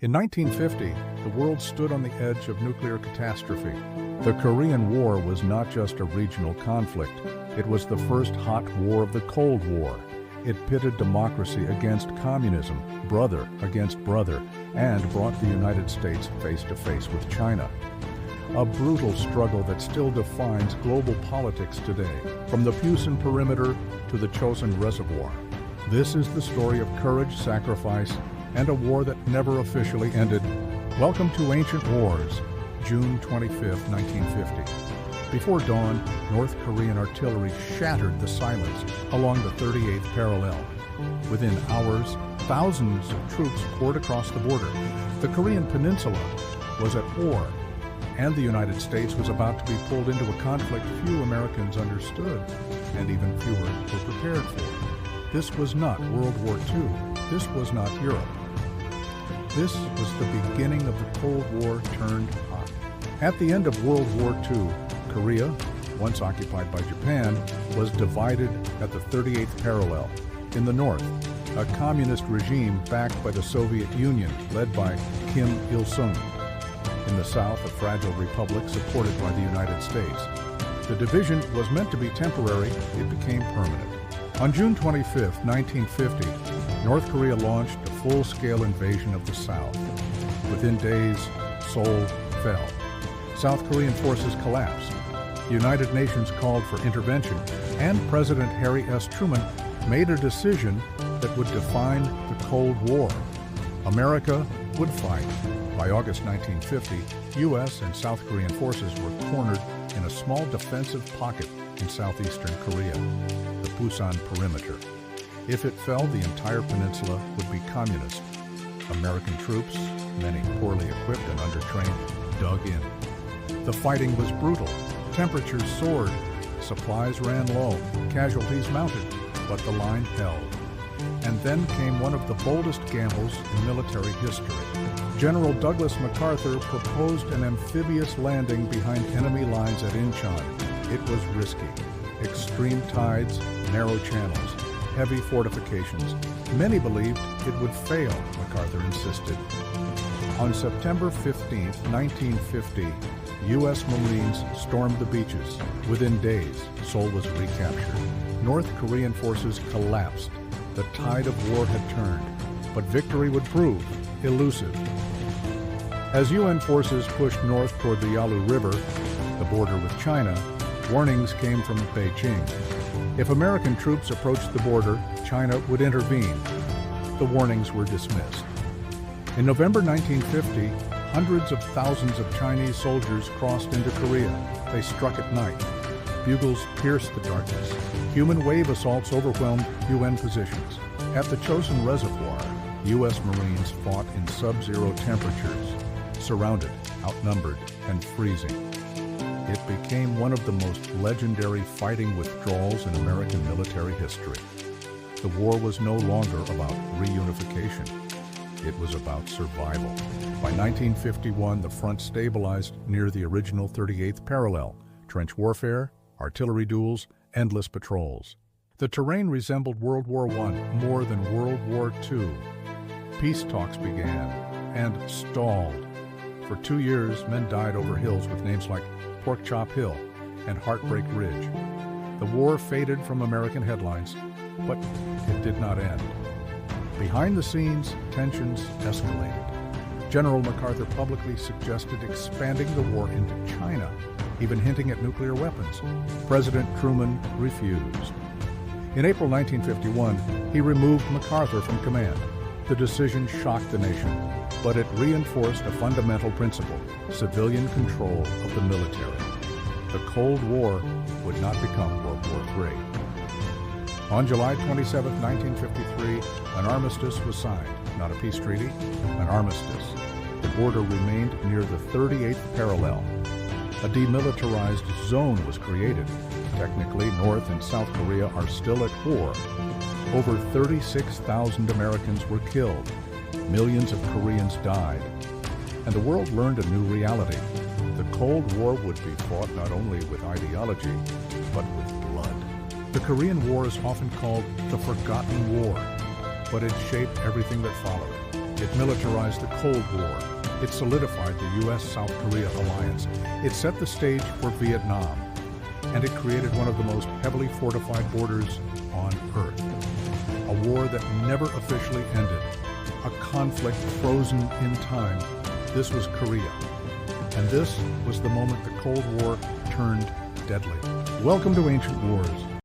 In 1950, the world stood on the edge of nuclear catastrophe. The Korean War was not just a regional conflict. It was the first hot war of the Cold War. It pitted democracy against communism, brother against brother, and brought the United States face to face with China. A brutal struggle that still defines global politics today, from the Pusan Perimeter to the Chosin Reservoir. This is the story of courage, sacrifice, and a war that never officially ended. Welcome to Ancient Wars, June 25, 1950. Before dawn, North Korean artillery shattered the silence along the 38th parallel. Within hours, thousands of troops poured across the border. The Korean peninsula was at war, and the United States was about to be pulled into a conflict few Americans understood, and even fewer were prepared for. This was not World War II. This was not Europe. This was the beginning of the Cold War turned hot. At the end of World War II, Korea, once occupied by Japan, was divided at the 38th parallel. In the north, a communist regime backed by the Soviet Union, led by Kim Il-sung. In the south, a fragile republic supported by the United States. The division was meant to be temporary. It became permanent. On June 25, 1950, North Korea launched a full-scale invasion of the South. Within days, Seoul fell. South Korean forces collapsed. The United Nations called for intervention, and President Harry S. Truman made a decision that would define the Cold War. America would fight. By August 1950, U.S. and South Korean forces were cornered in a small defensive pocket in southeastern Korea, the Pusan Perimeter. If it fell, the entire peninsula would be communist. American troops, many poorly equipped and undertrained, dug in. The fighting was brutal. Temperatures soared. Supplies ran low. Casualties mounted. But the line held. And then came one of the boldest gambles in military history. General Douglas MacArthur proposed an amphibious landing behind enemy lines at Incheon. It was risky. Extreme tides, narrow channels, heavy fortifications. Many believed it would fail, MacArthur insisted. On September 15, 1950, U.S. Marines stormed the beaches. Within days, Seoul was recaptured. North Korean forces collapsed. The tide of war had turned, but victory would prove elusive. As UN forces pushed north toward the Yalu River, the border with China, warnings came from Beijing. If American troops approached the border, China would intervene. The warnings were dismissed. In November 1950, hundreds of thousands of Chinese soldiers crossed into Korea. They struck at night. Bugles pierced the darkness. Human wave assaults overwhelmed UN positions. At the Chosin Reservoir, U.S. Marines fought in sub-zero temperatures, surrounded, outnumbered, and freezing. It became one of the most legendary fighting withdrawals in American military history. The war was no longer about reunification. It was about survival. By 1951, the front stabilized near the original 38th parallel. Trench warfare, artillery duels, endless patrols. The terrain resembled World War I more than World War II. Peace talks began and stalled. For 2 years, men died over hills with names like Pork Chop Hill and Heartbreak Ridge. The war faded from American headlines, but it did not end. Behind the scenes, tensions escalated. General MacArthur publicly suggested expanding the war into China, even hinting at nuclear weapons. President Truman refused. In April 1951, he removed MacArthur from command. The decision shocked the nation, but it reinforced a fundamental principle: civilian control of the military. The Cold War would not become World War III. On July 27, 1953, an armistice was signed. Not a peace treaty, an armistice. The border remained near the 38th parallel. A demilitarized zone was created. Technically, North and South Korea are still at war. Over 36,000 Americans were killed. Millions of Koreans died. And the world learned a new reality. The Cold War would be fought not only with ideology, but with blood. The Korean War is often called the Forgotten War, but it shaped everything that followed. It militarized the Cold War. It solidified the U.S.-South Korea alliance. It set the stage for Vietnam. And it created one of the most heavily fortified borders on Earth. A war that never officially ended. A conflict frozen in time. This was Korea. And this was the moment the Cold War turned deadly. Welcome to Ancient Wars.